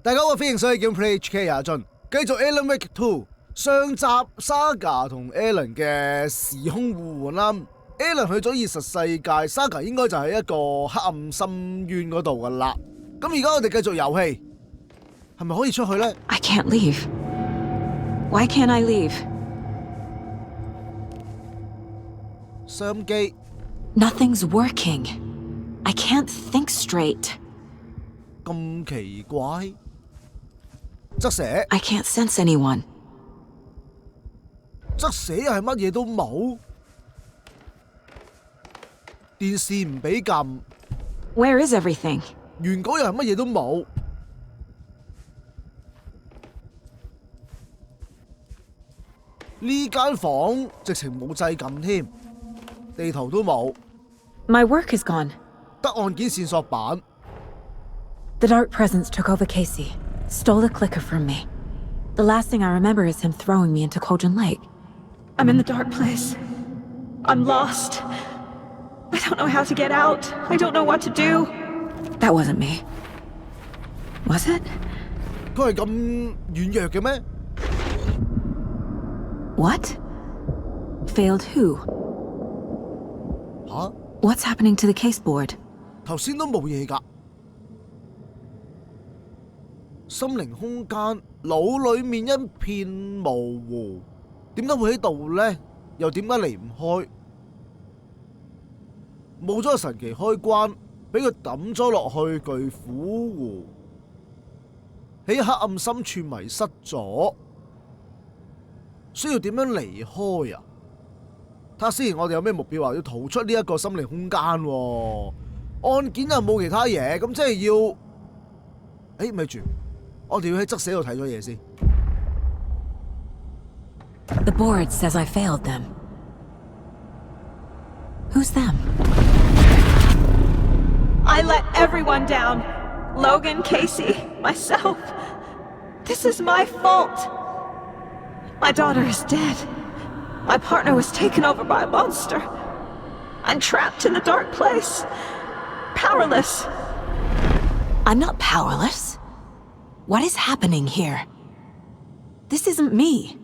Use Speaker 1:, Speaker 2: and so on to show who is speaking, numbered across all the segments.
Speaker 1: 大家好，歡迎收睇《Gameplay HK 阿俊》，繼續 Alan Wake 2上集 Saga 同 Alan 嘅時空互換啦。Alan 去咗現實世界 ，Saga 應該就喺一個黑暗深淵嗰度噶啦。咁而家我哋繼續遊戲，係咪可以出去咧
Speaker 2: I can't leave. Why can't I leave?
Speaker 1: 收音機
Speaker 2: Nothing's working. I can't think straight.
Speaker 1: 咁奇怪，側寫
Speaker 2: I can't sense anyone.
Speaker 1: 側寫又係乜嘢都冇，電視唔俾撳，
Speaker 2: Where is everything?
Speaker 1: 原稿又係乜嘢都冇。呢間房直情冇掣撳添，地圖都冇，
Speaker 2: My work is gone.
Speaker 1: 得案件線索板。
Speaker 2: The dark presence took over Casey, stole the clicker from me. The last thing I remember is him throwing me into Cauldron Lake. I'm in the dark place. I'm lost. I don't know how to get out. I don't know what to do. That wasn't me. Was it?
Speaker 1: 佢係咁軟弱嘅咩？
Speaker 2: What? Failed who?
Speaker 1: 吓？
Speaker 2: What's happening to the case board?
Speaker 1: 頭先都冇嘢㗎。心靈空間腦裡面一片模糊，點解會喺度呢？又點解離唔開？冇咗個神奇開關，俾佢抌咗落去巨苦湖，喺黑暗深處迷失咗，需要點樣離開啊？睇下先，我哋有咩目標啊？要逃出呢一個心靈空間喎。案件又冇其他嘢，咁即係要……咪住。我哋要喺側寫度睇咗嘢先。
Speaker 2: The board says I failed them. Who's them? I let everyone down. Logan, Casey, myself. This is my fault. My daughter is dead. My partner was taken over by a monster. I'm trapped in a dark place. Powerless. I'm not powerless. What is happening here? This isn't me.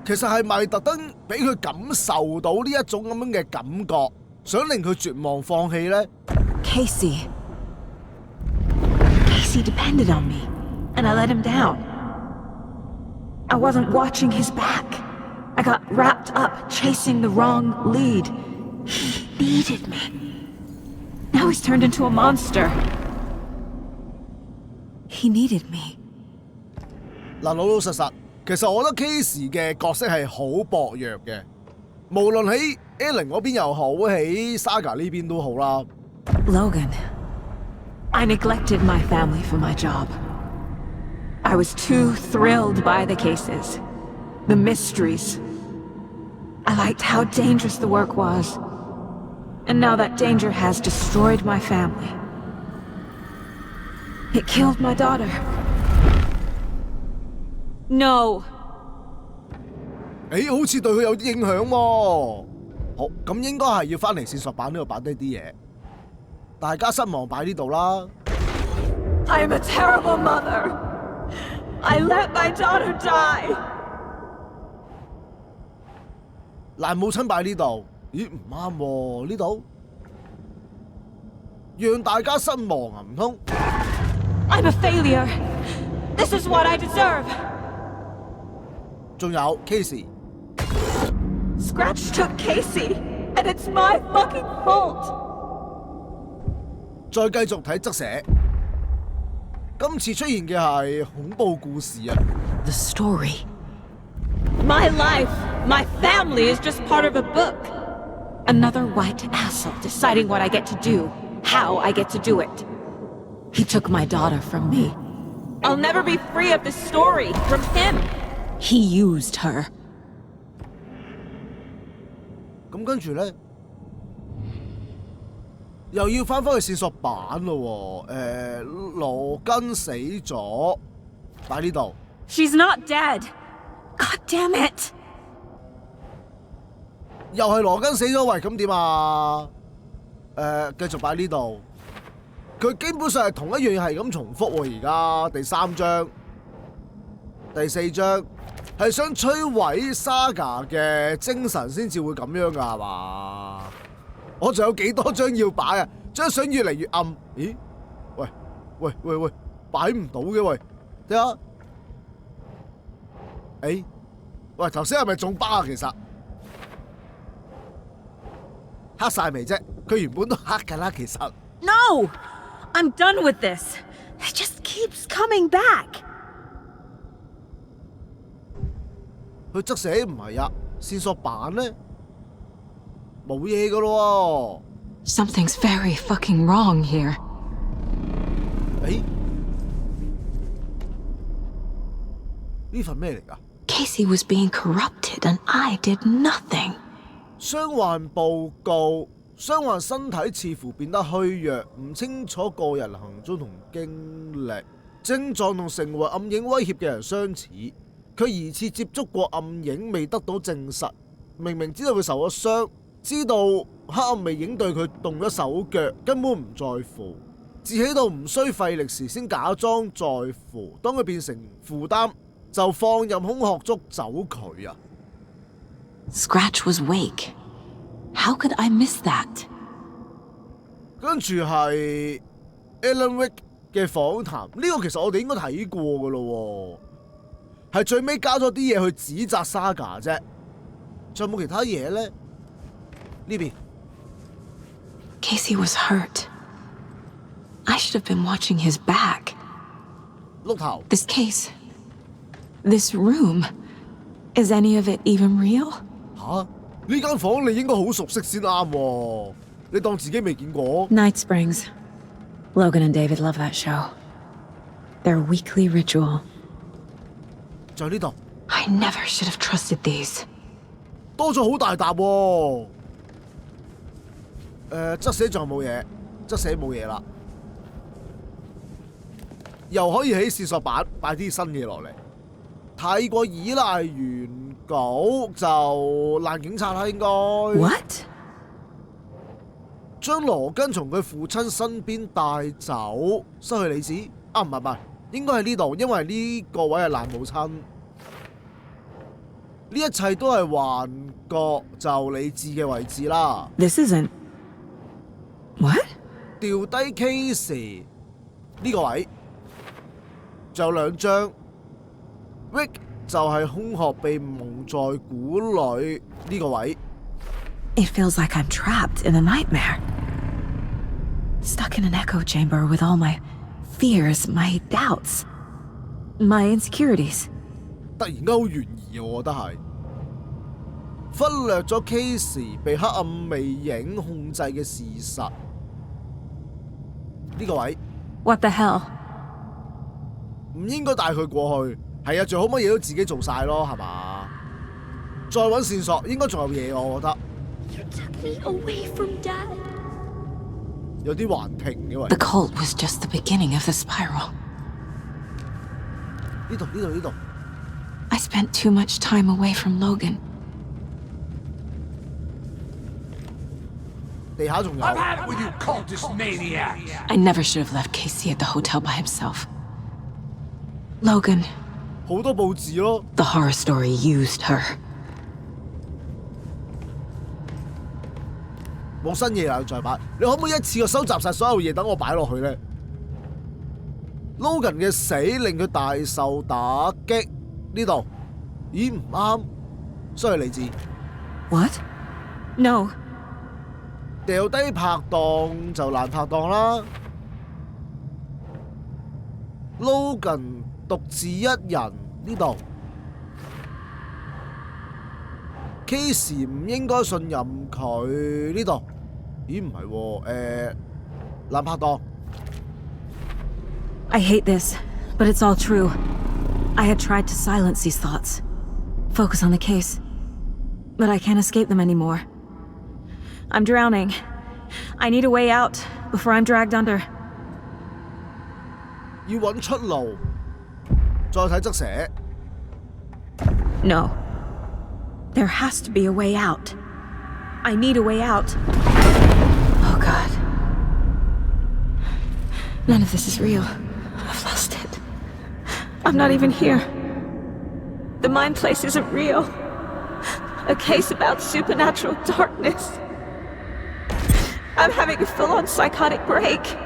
Speaker 1: 其實係咪特登俾佢感受到呢一種咁樣嘅感覺，想令佢絕望放棄呢？
Speaker 2: Casey depended on me, and I let him down. I wasn't watching his back. I got wrapped up chasing the wrong lead. He needed me. Now he's turned into a monster. He needed me.
Speaker 1: 嗱，老老實實，其實我覺得 Casey 嘅角色係好薄弱嘅，無論喺 Alan 嗰邊又好，喺 Saga 呢邊都好啦。
Speaker 2: Logan, I neglected my family for my job. I was too thrilled by the cases, the mysteries. I liked how dangerous the work was. And now that danger has destroyed my family. It killed my daughter. No.
Speaker 1: 好似對佢有啲影響喎。好，咁應該係要翻嚟線索板呢度擺低啲嘢。大家失望擺呢度啦。
Speaker 2: I'm a terrible mother. I let my daughter die.
Speaker 1: 爛母親擺呢度，咦唔啱喎呢度，讓大家失望啊唔通？
Speaker 2: I'm a failure. This is what I deserve.
Speaker 1: 仲有 Casey。
Speaker 2: Scratch took Casey, and it's my fucking fault.
Speaker 1: 再繼續睇側寫，今次出現嘅係恐怖故事啊。
Speaker 2: The story. My life, my family is just part of a book. Another white asshole deciding what I get to do, how I get to do it. He took my daughter from me. I'll never be free of this story from him. He used her.
Speaker 1: 咁跟住咧，又要翻返去線索板咯喎。羅根死咗，擺呢度。
Speaker 2: She's not dead. God damn it.
Speaker 1: 又係羅根死咗，喂，咁點啊？繼續擺呢度。佢基本上係同一樣嘢係咁重複喎。而家第3章、第4章係想摧毀 Saga 嘅精神先至會咁樣噶，係嘛？我仲有幾多張要擺啊？張相越嚟越暗。咦？喂，擺唔到嘅喂，睇下。喂，頭先係咪中巴啊？其實黑晒未啫？佢原本都黑㗎啦，其實。
Speaker 2: No! I'm done with this. It just keeps coming back.
Speaker 1: 佢側寫唔係啊，線索板呢？冇嘢㗎咯喎。
Speaker 2: Something's very fucking wrong here.
Speaker 1: 呢份咩嚟㗎？
Speaker 2: Casey was being corrupted and I did nothing.
Speaker 1: 傷患報告，傷患身體似乎變得虛弱，唔清楚個人行蹤同經歷，症狀同成為暗影威脅嘅人相似。佢疑似接觸過暗影，未得到證實。明明知道佢受咗傷，知道黑暗魅影對佢動咗手腳，根本唔在乎，自起到唔需費力時先假裝在乎。當佢變成負擔，就放任空殼捉走佢啊！
Speaker 2: Scratch was wake. How could I miss that?
Speaker 1: 跟住係 Alan Wake 嘅訪談，呢個其實我哋應該睇過噶咯，係最尾加咗啲嘢去指責 Saga 啫。仲有冇其他嘢咧？呢邊
Speaker 2: Casey was hurt. I should have been watching his back.
Speaker 1: 碌頭
Speaker 2: This case, this room, is any of it even real?
Speaker 1: 吓，呢間房你應該好熟悉先啱喎，你當自己未見過。
Speaker 2: Night Springs. Logan and David love that show. Their weekly ritual.
Speaker 1: 就呢度
Speaker 2: I never should have trusted these.
Speaker 1: 多咗好大沓喎。側寫仲有冇嘢？側寫冇嘢啦，又可以喺線索板擺啲新嘢落嚟。太過依賴原稿就爛警察啦，應該。
Speaker 2: What?
Speaker 1: 將羅根從佢父親身邊帶走，失去理智啊？唔係，應該係呢度，因為呢個位係爛母親。呢一切都係幻覺，就理智嘅位置啦。
Speaker 2: This isn't. What?
Speaker 1: 掉低 case 呢個位，仲有2張。Rick 就係空殼被蒙在鼓裏呢個位。
Speaker 2: It feels like I'm trapped in a nightmare. Stuck in an echo chamber with all my fears, my doubts, my insecurities.
Speaker 1: 突然間好懸疑，我覺得係忽略咗 case 被黑暗魅影控制嘅事實。呢個位
Speaker 2: What the hell?
Speaker 1: 唔應該帶佢過去。係啊，最好乜嘢都自己做晒咯，係嘛？再揾線索，應該仲有嘢，我覺得。
Speaker 3: You took me away from Dad.
Speaker 1: 有啲幻聽嘅喂。
Speaker 2: The cult was just the beginning of the spiral.
Speaker 1: 呢度。
Speaker 2: I spent too much time away from Logan.
Speaker 1: 地下仲有。
Speaker 4: I've had it with you cultist maniacs!
Speaker 2: I never should have left Casey at the hotel by himself. Logan,
Speaker 1: 好多報紙咯。
Speaker 2: the horror story used her.
Speaker 1: 冇新嘢啦，再擺。你可唔可以一次過收集晒所有嘢，等我擺落去咧 ？Logan 嘅死令佢大受打擊。呢度，咦唔啱，失去理智。
Speaker 2: What? No.
Speaker 1: 掉低拍檔就爛拍檔啦。Logan 獨自一人呢度。Casey 唔應該信任佢呢度。咦唔係喎，爛拍檔。
Speaker 2: I hate this, but it's all true. I had tried to silence these thoughts, focus on the case, but I can't escape them anymore. I'm drowning. I need a way out before I'm dragged under.
Speaker 1: 要揾出路，再睇側寫。
Speaker 2: No. There has to be a way out. I need a way out. Oh God. None of this is real. I've lost it. I'm not even here. The mind place isn't real. A case about supernatural darkness. I'm having a full-on psychotic break.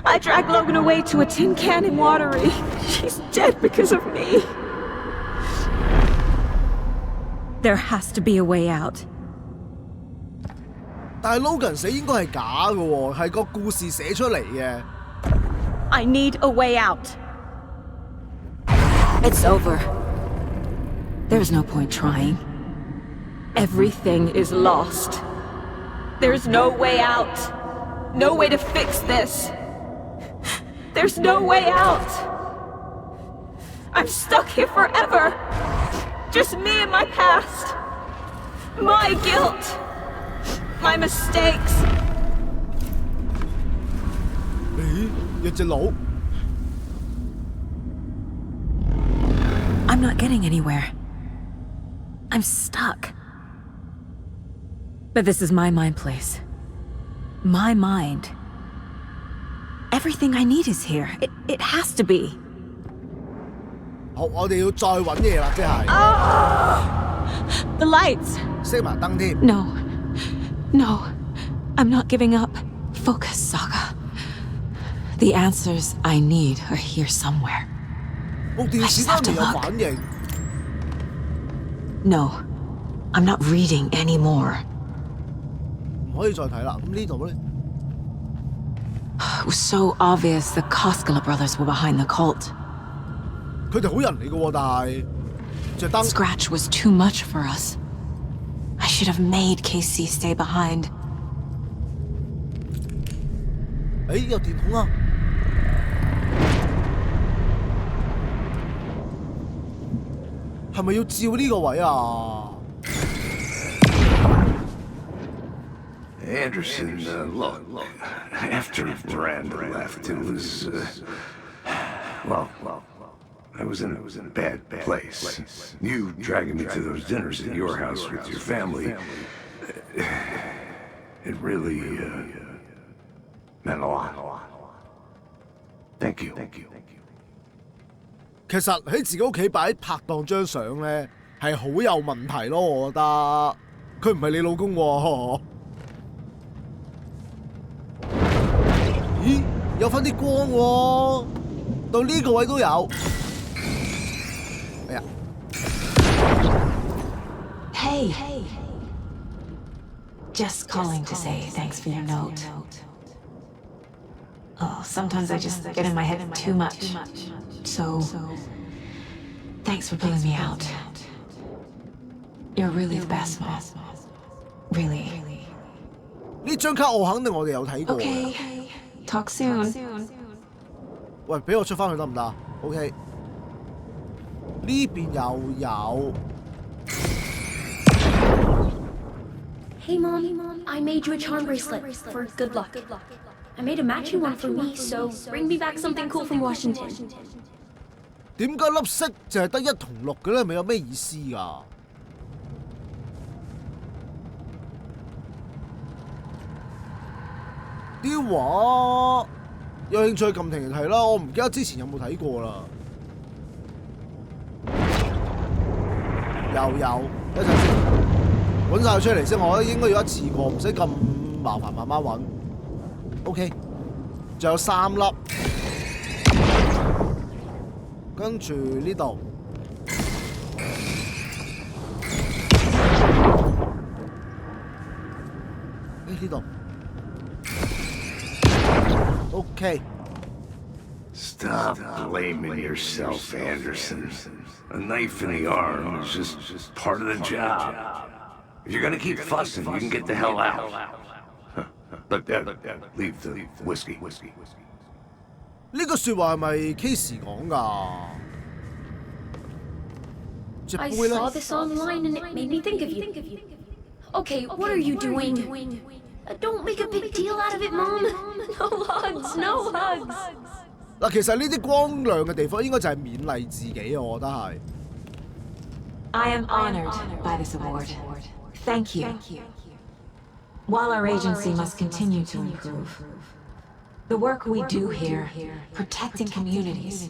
Speaker 2: I dragged Logan away to a tin can in Watery. She's dead because of me. There has to be a way out.
Speaker 1: 但係 Logan 死應該係假嘅喎，係個故事寫出嚟嘅。
Speaker 2: I need a way out. It's over. There's no point trying. Everything is lost. There's no way out. No way to fix this. There's no way out. I'm stuck here forever. Just me and my past. My guilt. My mistakes.
Speaker 1: 咦，有隻佬。
Speaker 2: I'm not getting anywhere. I'm stuck. But this is my mind place. My mind. Everything I need is here. It has to be.
Speaker 1: 好，我哋要再揾嘢啦，即係。
Speaker 2: The lights.
Speaker 1: 熄埋燈添。
Speaker 2: No. No. I'm not giving up. Focus, Saga. The answers I need are here somewhere.
Speaker 1: 部電視都未有反應。
Speaker 2: No. I'm not reading anymore.
Speaker 1: 唔可以再睇啦。咁呢度咧？
Speaker 2: It was so obvious the Koskela brothers were behind the cult.
Speaker 1: 佢哋好人嚟嘅喎，但係隻燈。
Speaker 2: Scratch was too much for us. I should have made Casey stay behind.
Speaker 1: 誒，有電筒啊！係咪要照呢個位啊？
Speaker 4: Anderson, look, after Miranda left, it was, well, I was in a bad place. You dragging me to those dinners at your house with your family, it really, meant a lot. Thank you.
Speaker 1: 其實喺自己屋企擺拍檔張相咧，係好有問題咯，我覺得。佢唔係你老公喎。咦，有返啲光喎，到呢個位都有。哎呀
Speaker 2: Hey. Just calling to say thanks for your note. Oh, sometimes I just get in my head too much. So, thanks for pulling me out. You're really the best, Mom. Really.
Speaker 1: 呢張卡我肯定我哋有睇過。
Speaker 2: Okay. Talk soon.
Speaker 1: 喂，俾我出返去得唔得 ？OK。呢邊又有。
Speaker 3: Hey, Mom, I made you a charm bracelet for good luck. I made a matching one for me, so bring me back something cool from Washington.
Speaker 1: 點解粒色就係得1同6嘅咧？咪有咩意思㗎？啲畫有興趣撳停嚟睇啦，我唔記得之前有冇睇過啦。又有，一陣先揾晒佢出嚟先，我覺得應該要一次過，唔使咁麻煩，慢慢揾。OK， 仲有3粒，跟住呢度。呢度。 Okay.
Speaker 4: Stop blaming yourself, Anderson. A knife in the arm is just part of the job. If you're gonna keep fussing, you can get the hell out. Look, leave the whiskey.
Speaker 1: 呢個説話係咪 Casey 講㗎？隻
Speaker 3: I
Speaker 1: 杯咧
Speaker 3: saw this online and it made me think of you. Okay, what are you doing? Don't make a big deal out of it, Mom. No hugs, no hugs.
Speaker 1: 嗱，其實呢啲光亮嘅地方應該就係勉勵自己，我覺得係。
Speaker 2: I am honored by this award.
Speaker 5: Thank you. While our agency must continue to improve, the work we do here, protecting communities,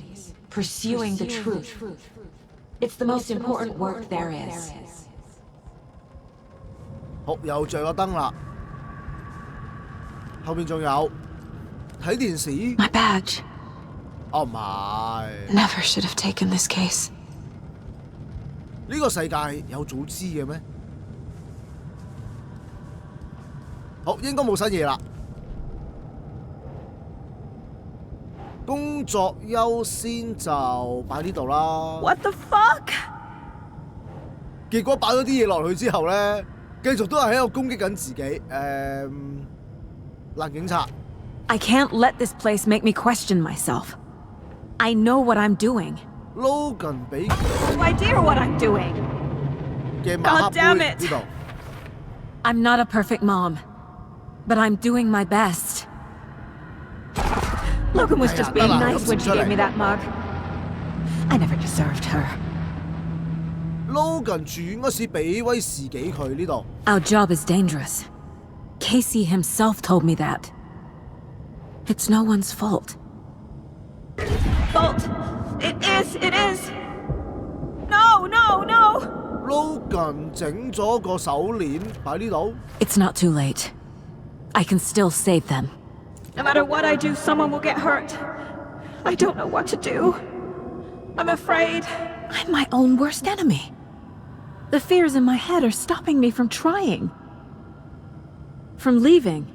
Speaker 5: pursuing the truth, it's the most important work there is.
Speaker 1: 好，又着咗燈啦，後面仲有睇電視。
Speaker 2: My badge.
Speaker 1: 哦，唔係，
Speaker 2: Never should have taken this case.
Speaker 1: 呢個世界有早知嘅咩？好，應該冇新嘢啦。工作優先就擺呢度啦。
Speaker 2: What the fuck?
Speaker 1: 結果擺咗啲嘢落去之後呢，繼續都係喺度攻擊緊自己。男警察。
Speaker 2: I can't let this place make me question myself. I know what I'm doing.
Speaker 1: Logan 俾
Speaker 2: No idea what I'm doing.
Speaker 1: 嘅馬克
Speaker 2: God damn
Speaker 1: 杯
Speaker 2: it
Speaker 1: 呢度。
Speaker 2: I'm not a perfect mom, but I'm doing my best. Logan was just being nice when she gave me that mug. I never deserved her.
Speaker 1: Logan 住嗰時俾威士忌佢呢度。
Speaker 2: Our job is dangerous. Casey himself told me that. It's no one's fault. Fault? It is! No!
Speaker 1: Logan 整咗個手鏈擺呢度。
Speaker 2: It's not too late. I can still save them. No matter what I do, someone will get hurt. I don't know what to do. I'm afraid. I'm my own worst enemy. The fears in my head are stopping me from trying. From leaving.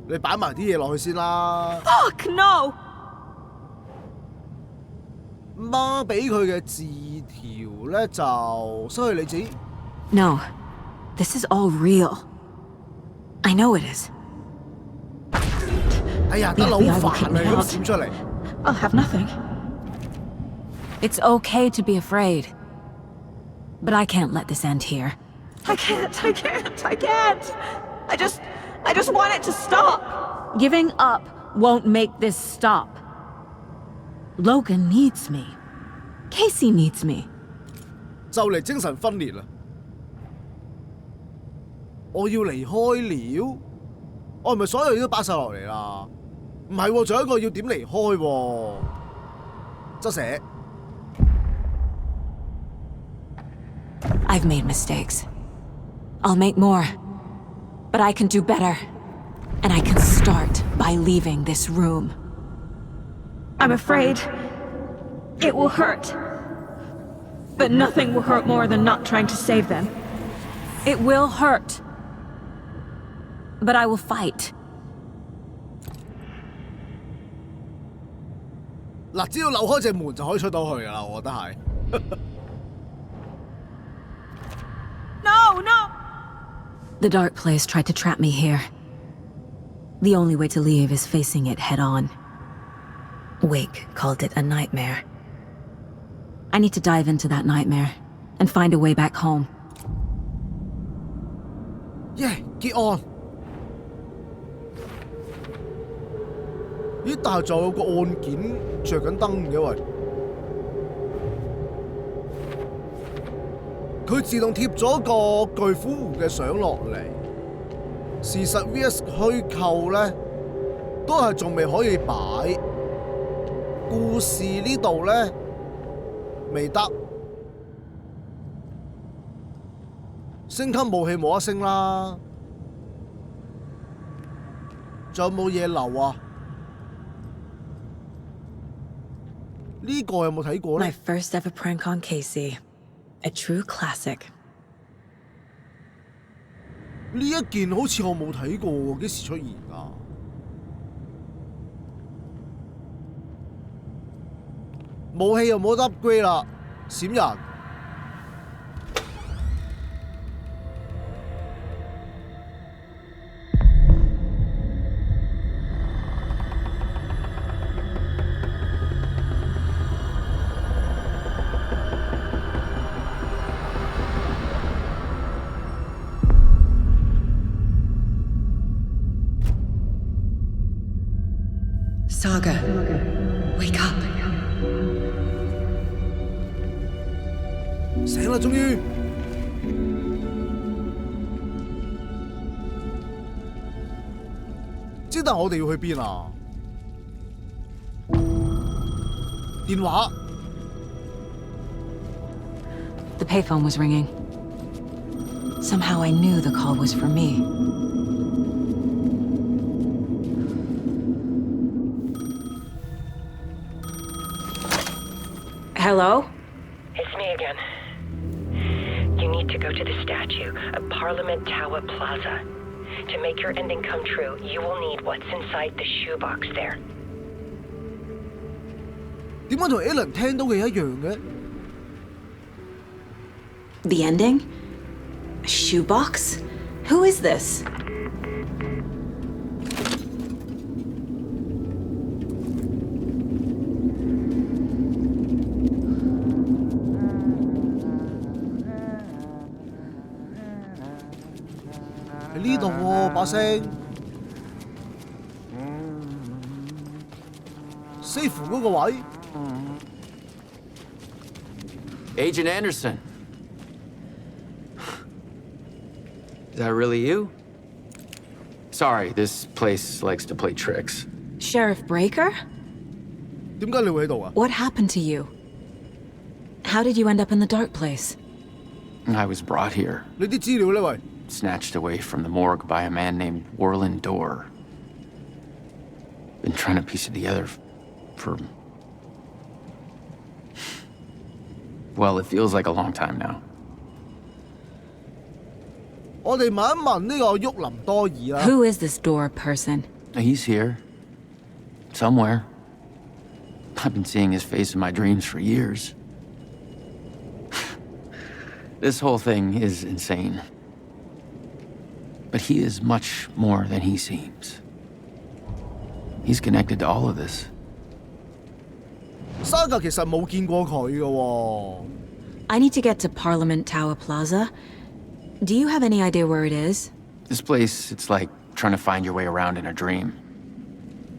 Speaker 1: 你擺埋啲嘢落去先啦。
Speaker 2: Fuck no!
Speaker 1: 媽俾佢嘅字條咧就失去理智。
Speaker 2: No. This is all real. I know it is.
Speaker 1: 哎呀，得啦，好煩啊！你咁閃出嚟。
Speaker 2: I'll have nothing. It's okay to be afraid. But I can't let this end here. I can't! I just want it to stop! Giving up won't make this stop. Logan needs me. Casey needs me.
Speaker 1: 就嚟精神分裂啦！我要離開了，我係咪所有嘢都擺晒落嚟啦？唔係喎，仲有一個要點離開喎？執寫。
Speaker 2: I've made mistakes. I'll make more. But I can do better. And I can start by leaving this room. I'm afraid it will hurt. But nothing will hurt more than not trying to save them. It will hurt. But I will fight.
Speaker 1: 嗱，只要扭開隻門就可以出到去㗎啦，我覺得係。
Speaker 2: No! The dark place tried to trap me here. The only way to leave is facing it head on. Wake called it a nightmare. I need to dive into that nightmare and find a way back home.
Speaker 1: Yeah, get on！ 咦，但係仲有個案件着緊燈嘅喂。佢自動貼咗個巨虎湖嘅相落嚟。事實 VS 虛構呢，都係仲未可以擺。故事呢度呢，未得。升級武器冇得升啦。仲有冇嘢留啊？呢個有冇睇過呢？
Speaker 2: My first ever prank on Casey. A true classic.
Speaker 1: 呢一件好似我冇睇過喎，幾時出現㗎？武器又冇得 upgrade 啦，閃人。
Speaker 5: Saga, wake up.
Speaker 1: 醒啦，終於！知但我哋要去邊啊？電話。
Speaker 5: The payphone was ringing. Somehow I knew the call was for me. Hello?
Speaker 6: It's me again. You need to go to the statue of Parliament Tower Plaza. To make your ending come true, you will need what's inside the shoebox there.
Speaker 1: 點解同 Alan 聽到嘅一樣嘅？
Speaker 5: The ending? A shoebox? Who is this?
Speaker 1: 喺呢度喎，把聲。Safe 嗰個位。
Speaker 7: Agent Anderson. Is that really you? Sorry, this place likes to play tricks.
Speaker 5: Sheriff Breaker?
Speaker 1: 點解你會喺度啊？
Speaker 5: What happened to you? How did you end up in the dark place?
Speaker 7: I was brought here,
Speaker 1: 你啲資料咧，喂。
Speaker 7: snatched away from the morgue by a man named Warland Dorr. Been trying to piece it together for... Well, it feels like a long time now.
Speaker 1: 我哋問一問呢個沃林多爾啦。
Speaker 5: Who is this Dorr person?
Speaker 7: He's here. Somewhere. I've been seeing his face in my dreams for years. This whole thing is insane. But he is much more than he seems. He's connected to all of this.
Speaker 1: 沙格其實冇見過佢嘅喎。
Speaker 5: I need to get to Parliament Tower Plaza. Do you have any idea where it is?
Speaker 7: This place, it's like trying to find your way around in a dream.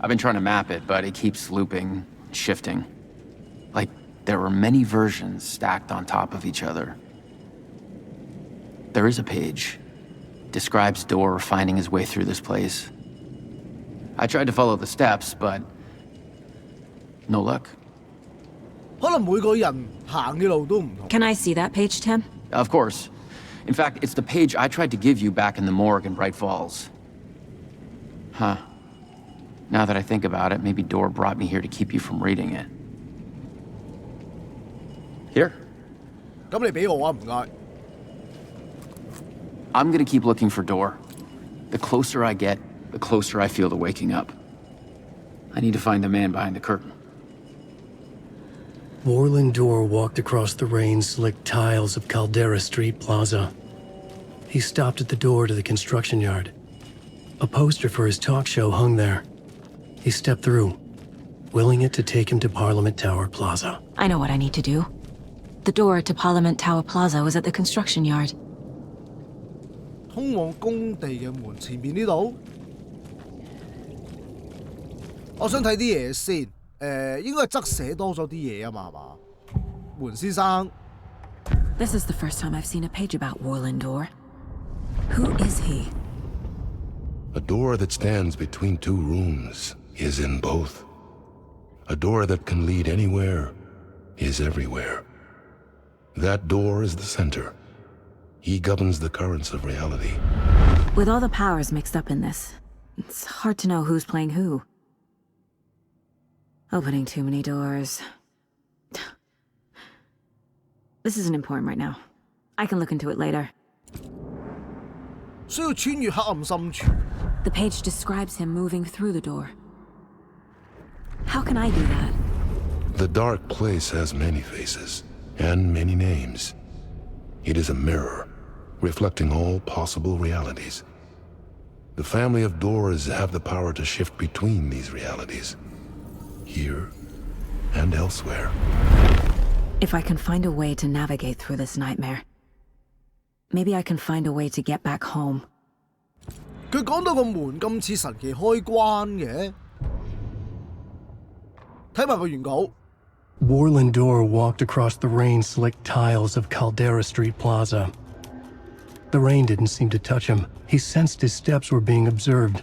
Speaker 7: I've been trying to map it, but it keeps looping, shifting. Like there were many versions stacked on top of each other. There is a page. Describes Dorr finding his way through this place. I tried to follow the steps, but no luck.
Speaker 1: 可能每個人行嘅路都唔同。
Speaker 5: Can I see that page, Tim?
Speaker 7: Of course. In fact, it's the page I tried to give you back in the morgue in Bright Falls. Huh. Now that I think about it, maybe Dorr brought me here to keep you from reading it. Here.
Speaker 1: 咁你俾我啊，唔該。
Speaker 7: I'm gonna keep looking for Dorr. The closer I get, the closer I feel to waking up. I need to find the man behind the curtain.
Speaker 8: Warland Dorr walked across the rain-slicked tiles of Caldera Street Plaza. He stopped at the door to the construction yard. A poster for his talk show hung there. He stepped through, willing it to take him to Parliament Tower Plaza.
Speaker 5: I know what I need to do. The door to Parliament Tower Plaza was at the construction yard.
Speaker 1: 通往工地嘅門前面呢度。我想睇啲嘢先，應該係側寫多咗啲嘢啊嘛，係嘛？門先生。
Speaker 5: This is the first time I've seen a page about Warland Dorr. Who is he?
Speaker 9: A door that stands between two rooms is in both. A door that can lead anywhere is everywhere. That door is the center. He governs the currents of reality.
Speaker 5: With all the powers mixed up in this, it's hard to know who's playing who. Opening too many doors. This isn't important right now. I can look into it later.
Speaker 1: 需要穿越黑暗深處。
Speaker 5: The page describes him moving through the door. How can I do that?
Speaker 9: The dark place has many faces and many names. It is a mirror, reflecting all possible realities. The family of Doors have the power to shift between these realities, here and elsewhere.
Speaker 5: If I can find a way to navigate through this nightmare, maybe I can find a way to get back home.
Speaker 1: 佢講到個門咁似神奇開關嘅，睇埋個原稿。
Speaker 8: Warland Dorr walked across the rain-slicked tiles of Caldera Street Plaza. The rain didn't seem to touch him. He sensed his steps were being observed.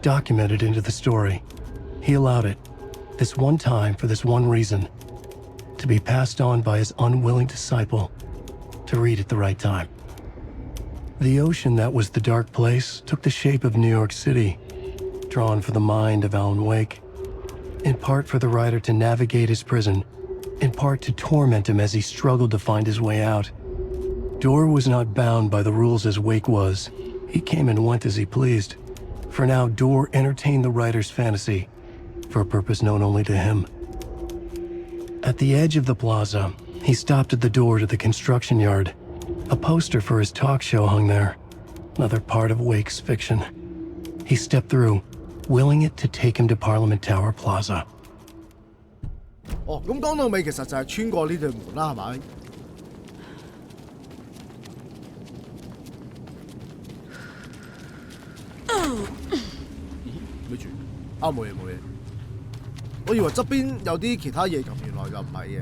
Speaker 8: documented into the story. He allowed it, this one time for this one reason, to be passed on by his unwilling disciple to read at the right time. The ocean that was the dark place took the shape of New York City, drawn for the mind of Alan Wake, in part for the writer to navigate his prison, in part to torment him as he struggled to find his way out. Dorr was not bound by the rules as Wake was. He came and went as he pleased. For now, Dorr entertained the writer's fantasy, for a purpose known only to him. At the edge of the plaza, he stopped at the door to the construction yard. A poster for his talk show hung there, another part of Wake's fiction. He stepped through, willing it to take him to Parliament Tower Plaza.
Speaker 1: 哦，咁講到尾其實就係穿過呢對門啦，係咪？咪住，啊冇嘢冇嘢，我以為側邊有啲其他嘢咁，原來就唔係嘅。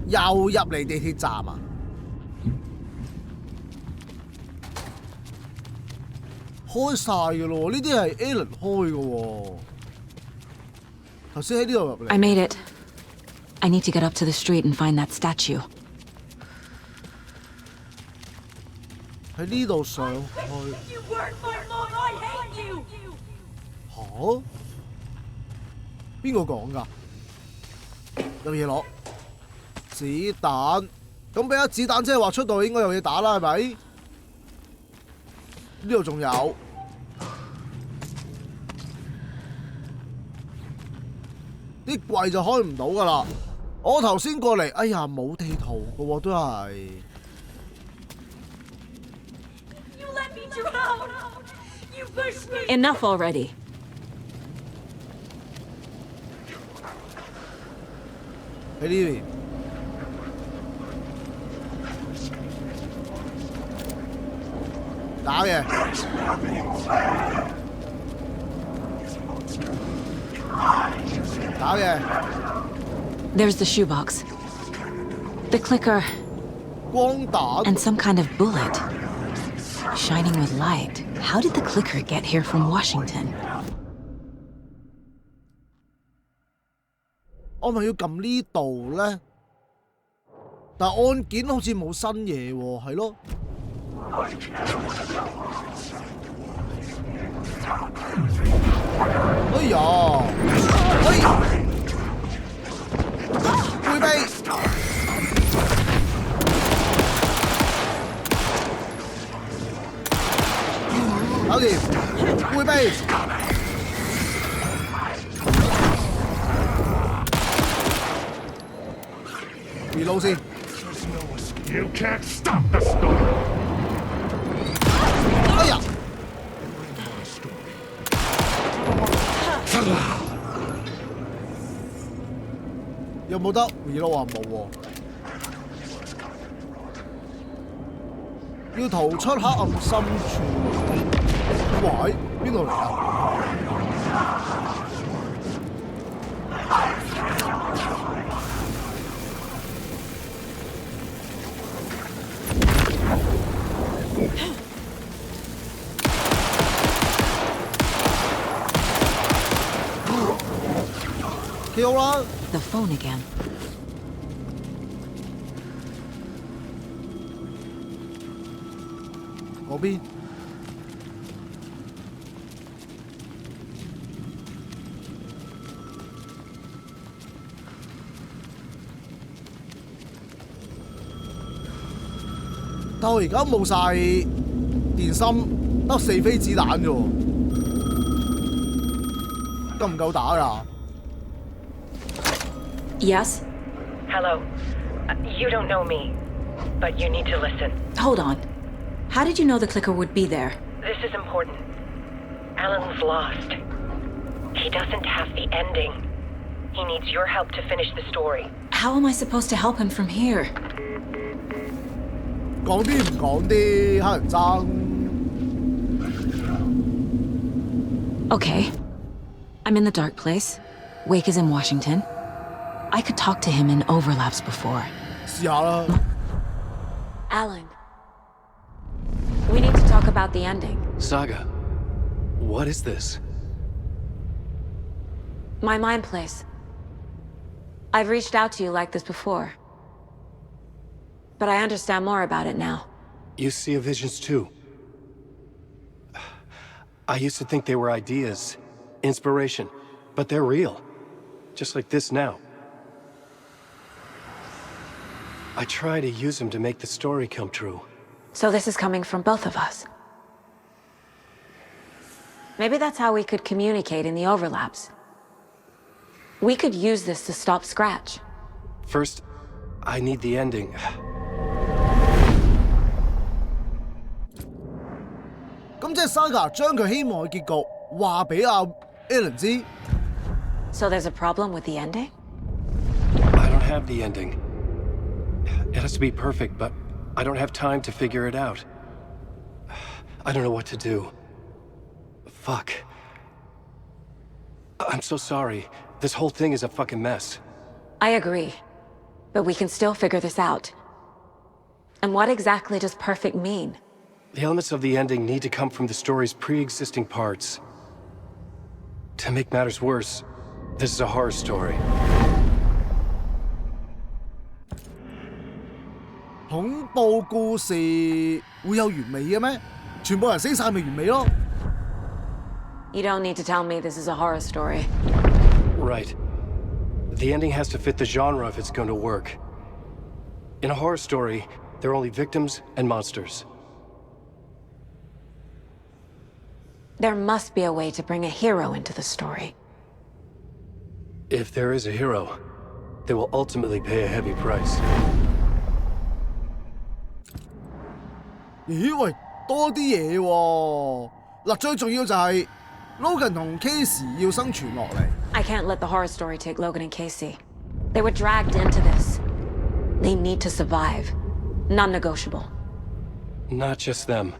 Speaker 1: 又入嚟地鐵站啊！開晒嘅咯，呢啲係 Alan 開嘅喎。頭先喺呢度入嚟。
Speaker 5: I made it. I need to get up to the street and find that statue.
Speaker 1: 喺呢度上去。嚇？邊個講㗎？有嘢攞。子彈，咁俾咗子彈即係話出到應該有嘢打啦，係咪？呢度仲有。啲櫃就開唔到㗎啦。我頭先過嚟，哎呀冇地圖㗎喎，都係。
Speaker 5: Enough already.
Speaker 1: 喺呢邊。打嘅。打嘅。
Speaker 5: There's the shoebox. The clicker.
Speaker 1: 光彈。
Speaker 5: And some kind of bullet. Shining with light. How did the clicker get here from Washington?
Speaker 1: 我咪要撳呢度咧？但案件好似冇新嘢喎，係咯？哎呀！哎！迴避！搞掂！迴避！移路先。
Speaker 10: You can't stop the storm.
Speaker 1: 哎呀！有冇得回路啊？冇喎。要逃出黑暗深處。喂，邊度嚟啊？Kill 啦
Speaker 5: The phone again.
Speaker 1: 嗰邊。但我而家冇晒電芯，得4飛子彈啫喎，夠唔夠打㗎？
Speaker 5: Yes?
Speaker 6: Hello. You don't know me, but you need to listen.
Speaker 5: Hold on. How did you know the clicker would be there?
Speaker 6: This is important. Alan's lost. He doesn't have the ending. He needs your help to finish the story.
Speaker 5: How am I supposed to help him from here?
Speaker 1: 講啲唔講啲，黑人憎。
Speaker 5: Okay. I'm in the dark place. Wake is in Washington. I could talk to him in overlaps before.
Speaker 1: 試下啦。
Speaker 5: Alan. We need to talk about the ending.
Speaker 8: Saga, What is this?
Speaker 5: My mind place. I've reached out to you like this before. But I understand more about it now.
Speaker 8: You see visions too. I used to think they were ideas, inspiration, but they're real. Just like this now. I try to use them to make the story come true.
Speaker 5: So this is coming from both of us. Maybe that's how we could communicate in the overlaps. We could use this to stop Scratch.
Speaker 8: First, I need the ending.
Speaker 1: 咁即係 Saga 將佢希望嘅結局話俾阿 Alan 知。
Speaker 5: So there's a problem with the ending?
Speaker 8: I don't have the ending. It has to be perfect, but I don't have time to figure it out. I don't know what to do. Fuck. I'm so sorry. This whole thing is a fucking mess.
Speaker 5: I agree. But we can still figure this out. And what exactly does perfect mean?
Speaker 8: The elements of the ending need to come from the story's pre-existing parts. To make matters worse, this is a horror story.
Speaker 1: 恐怖故事會有完美嘅咩？全部人死晒咪完美咯？
Speaker 5: You don't need to tell me this is a horror story.
Speaker 8: Right. The ending has to fit the genre if it's going to work. In a horror story, there are only victims and monsters.
Speaker 5: There must be a way to bring a hero into the story.
Speaker 8: If there is a hero, they will ultimately pay a heavy price.
Speaker 1: 咦喂，多啲嘢喎！嗱，最重要就係 Logan 同 Casey 要生存落嚟。
Speaker 5: I can't let the horror story take Logan and Casey. They were dragged into this. They need to survive. Non-negotiable.
Speaker 8: Not just them.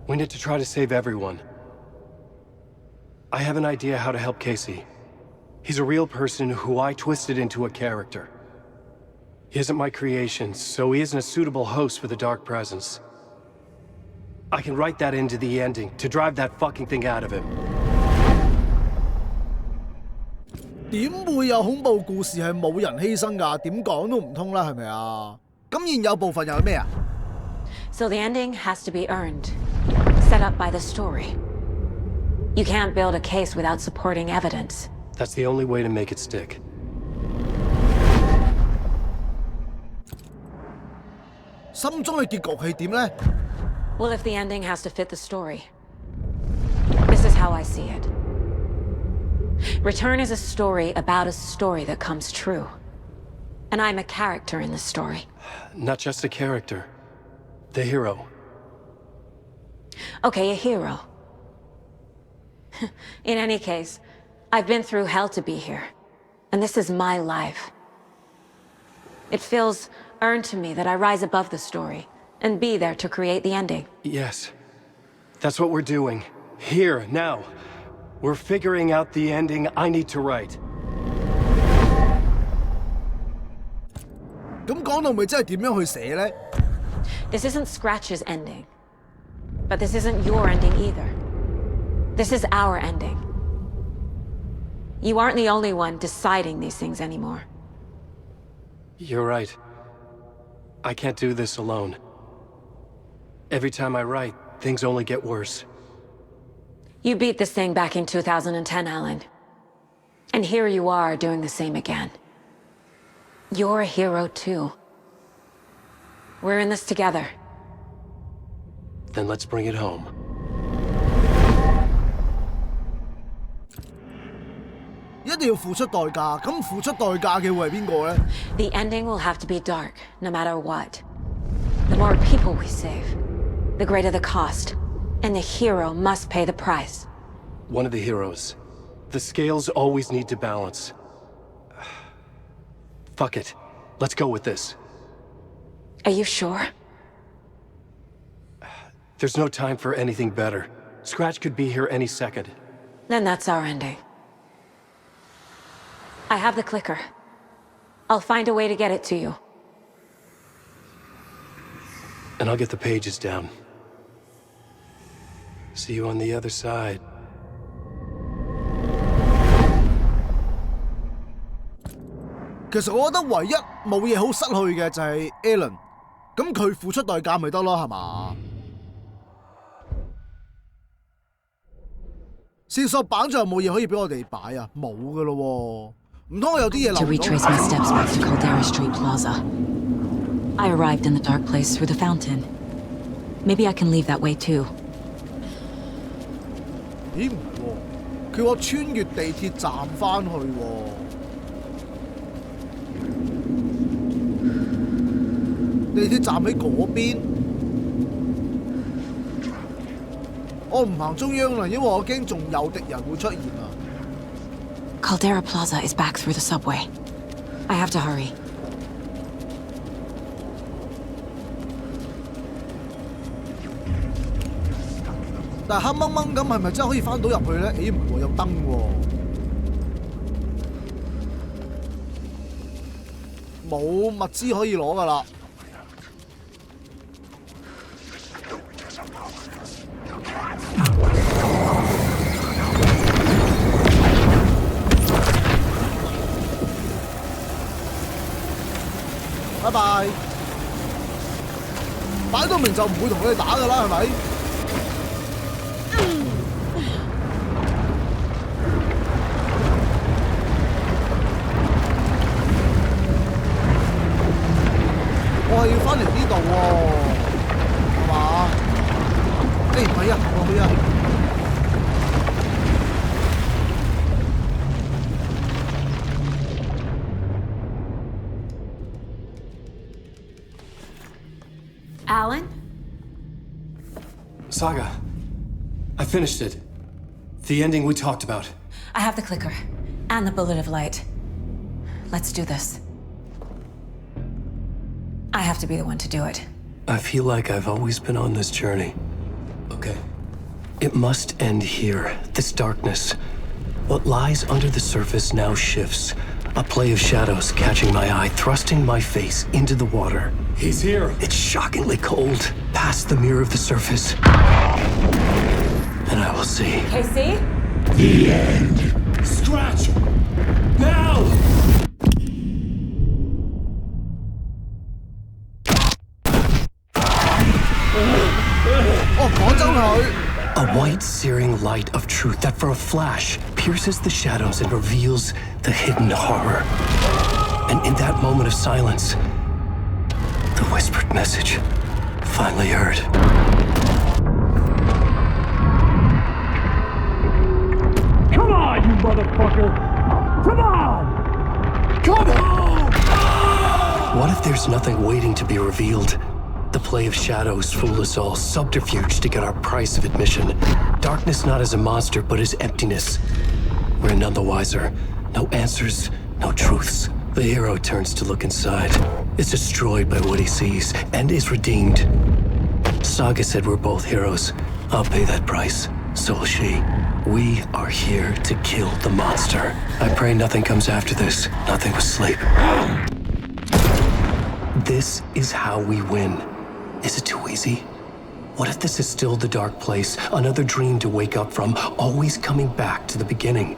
Speaker 8: We need to try to save everyone. I have an idea how to help Casey. He's a real person who I twisted into a character. He isn't my creation, so he isn't a suitable host for the Dark Presence. I can write that into the ending to drive that fucking thing out of him.
Speaker 1: 點會有恐怖故事係冇人犧牲㗎？點講都唔通啦，係咪啊？咁現有部分又係咩啊？
Speaker 5: So the ending has to be earned, set up by the story. You can't build a case without supporting evidence.
Speaker 8: That's the only way to make it stick.
Speaker 1: 心中嘅結局係點呢？
Speaker 5: Well, if the ending has to fit the story. This is how I see it. Return is a story about a story that comes true. And I'm a character in the story.
Speaker 8: Not just a character. The hero.
Speaker 5: Okay, a hero. In any case, I've been through hell to be here. And this is my life. It feels earned to me that I rise above the story and be there to create the ending.
Speaker 8: Yes. That's what we're doing. Here, now. We're figuring out the ending I need to write.
Speaker 1: 咁講到咪真係點樣去寫呢？
Speaker 5: This isn't Scratch's ending. But this isn't your ending either. This is our ending. You aren't the only one deciding these things anymore.
Speaker 8: You're right. I can't do this alone. Every time I write, things only get worse.
Speaker 5: You beat this thing back in 2010, Alan. And here you are doing the same again. You're a hero too. We're in this together.
Speaker 8: Then let's bring it home.
Speaker 1: 一定要付出代價，咁付出代價嘅會係邊個呢？
Speaker 5: The ending will have to be dark, no matter what. The more people we save, the greater the cost. And the hero must pay the price.
Speaker 8: One of the heroes. The scales always need to balance. Fuck it. Let's go with this.
Speaker 5: Are you sure?
Speaker 8: There's no time for anything better. Scratch could be here any second.
Speaker 5: Then that's our ending. I have the clicker. I'll find a way to get it to you.
Speaker 8: And I'll get the pages down. See you on the other side,
Speaker 1: 其實我覺得唯一冇嘢好失去嘅就係 Alan， 咁佢付出代價咪得咯，係嘛？線索板仲有冇嘢可以俾我哋擺啊？冇噶咯喎，唔通我有啲嘢漏
Speaker 5: To retrace my steps back to Caldera Street Plaza. I arrived in the dark place through the fountain. Maybe I can leave that way too.
Speaker 1: 咦唔係喎，佢話穿越地鐵站翻去喎。地鐵站喺嗰邊，我唔行中央啦，因為我驚仲有敵人會出現啊。
Speaker 5: Caldera Plaza is back through the subway. I have to hurry.
Speaker 1: 但係黑掹掹咁，係咪真係可以翻到入去咧？咦唔係喎，有燈喎，冇物資可以攞㗎啦。拜拜！擺到明就唔會同佢哋打㗎啦，係咪？我係要翻嚟呢度喎，係嘛？誒唔係啊，我去啊！Alan?
Speaker 8: Saga, I finished it. The ending we talked about.
Speaker 5: I have the clicker and the bullet of light. Let's do this. I have to be the one to do it.
Speaker 8: I feel like I've always been on this journey. Okay. It must end here. This darkness. What lies under the surface now shifts. A play of shadows catching my eye, thrusting my face into the water. He's here. It's shockingly cold, past the mirror of the surface. And I will see.
Speaker 5: Casey?
Speaker 10: The end.
Speaker 8: Scratch! Now! A white, searing light of truth that for a flash pierces the shadows and reveals the hidden horror. And in that moment of silence, the whispered message finally heard.
Speaker 10: Come on, you motherfucker! Come on! Come on!
Speaker 8: What if there's nothing waiting to be revealed? The play of shadows fool us all, subterfuge to get our price of admission. Darkness not as a monster, but as emptiness. We're none the wiser. No answers, no truths. The hero turns to look inside, is destroyed by what he sees, and is redeemed. Saga said we're both heroes. I'll pay that price. So will she. We are here to kill the monster. I pray nothing comes after this. Nothing but sleep. This is how we win. Is it too easy? What if this is still the dark place, another dream to wake up from, always coming back to the beginning?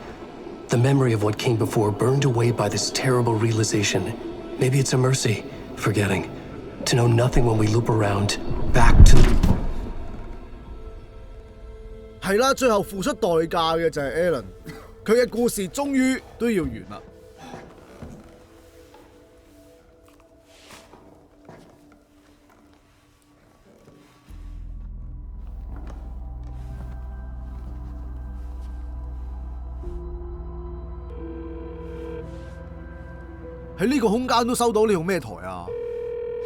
Speaker 8: The memory of what came before burned away by this terrible realization. Maybe it's a mercy, forgetting. To know nothing when we loop around, back to the...
Speaker 1: 係啦，最後付出代價嘅就係 Alan， 佢嘅故事終於都要完啦。喺呢個空間都收到，你用咩台啊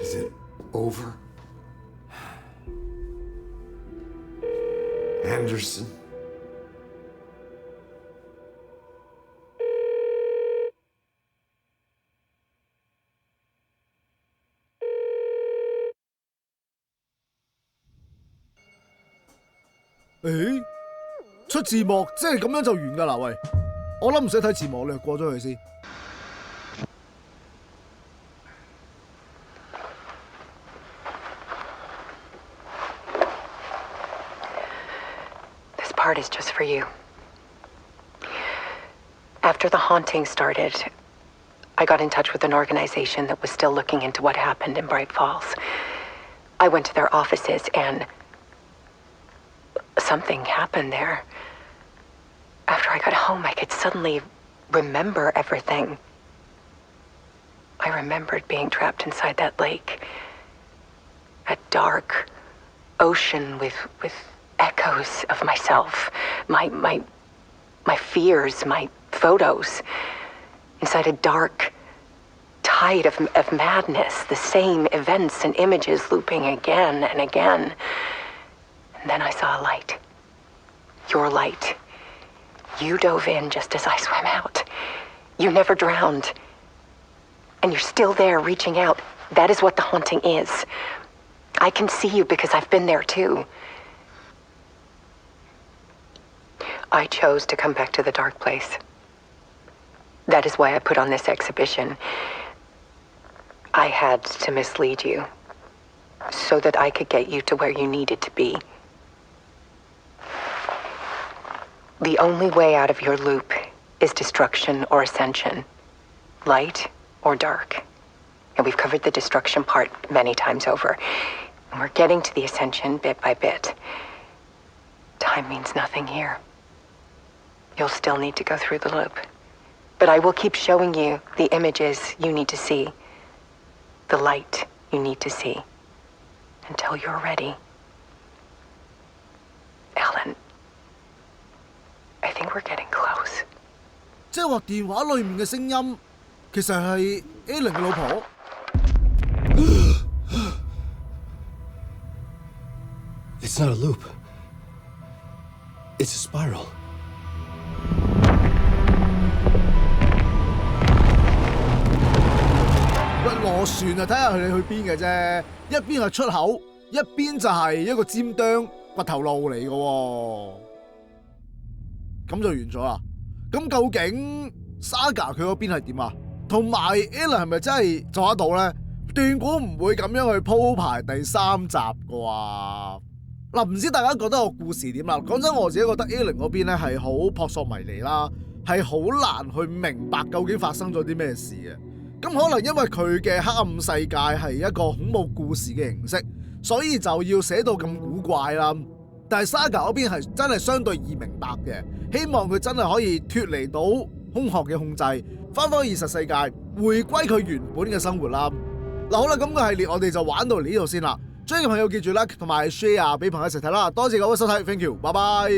Speaker 4: Is it over? Anderson?
Speaker 1: 誒，出字幕即係咁樣就完㗎啦，喂！我諗唔使睇字幕，略過咗佢先。
Speaker 6: Part is just for you. After the haunting started, I got in touch with an organization that was still looking into what happened in Bright Falls. I went to their offices and something happened there. After I got home, I could suddenly remember everything. I remembered being trapped inside that lake. A dark ocean with echoes of myself, my fears, my photos. Inside a dark tide of madness, the same events and images looping again and again. And then I saw a light. Your light. You dove in just as I swam out. You never drowned. And you're still there reaching out. That is what the haunting is. I can see you because I've been there too. I chose to come back to the dark place. That is why I put on this exhibition. I had to mislead you so that I could get you to where you needed to be. The only way out of your loop is destruction or ascension, light or dark. And we've covered the destruction part many times over. And we're getting to the ascension bit by bit. Time means nothing here. You'll still need to go through the loop. But I will keep showing you the images you need to see, the light you need to see, until you're ready. Ellen, I think we're getting close.
Speaker 1: 即係話電話裏面嘅聲音，其實係 Alan 嘅老婆。
Speaker 8: It's not a loop. It's a spiral.
Speaker 1: 喂，螺旋啊，睇下佢哋去邊嘅啫。一邊係出口，一邊就係一個尖端掘頭路嚟嘅喎。咁就完咗啦。咁究竟 Saga 佢嗰邊係點啊？同埋 Alan 係咪真係做得到咧？斷估唔會咁樣去鋪排第3集嘅喎。嗱，唔知大家覺得個故事點啦？講真，我自己覺得 Alan 嗰邊咧係好撲朔迷離啦，係好難去明白究竟發生咗啲咩事嘅。咁可能因為佢嘅黑暗世界係一個恐怖故事嘅形式，所以就要寫到咁古怪啦。但係 Saga 嗰邊係真係相對易明白嘅，希望佢真係可以脫離到空殼嘅控制，翻返現實世界，回歸佢原本嘅生活啦。嗱，好啦，咁個系列我哋就玩到嚟呢度先啦。中意嘅朋友記住 like 同埋 share 俾朋友一齊睇啦。多謝各位收睇 ，thank you， 拜拜。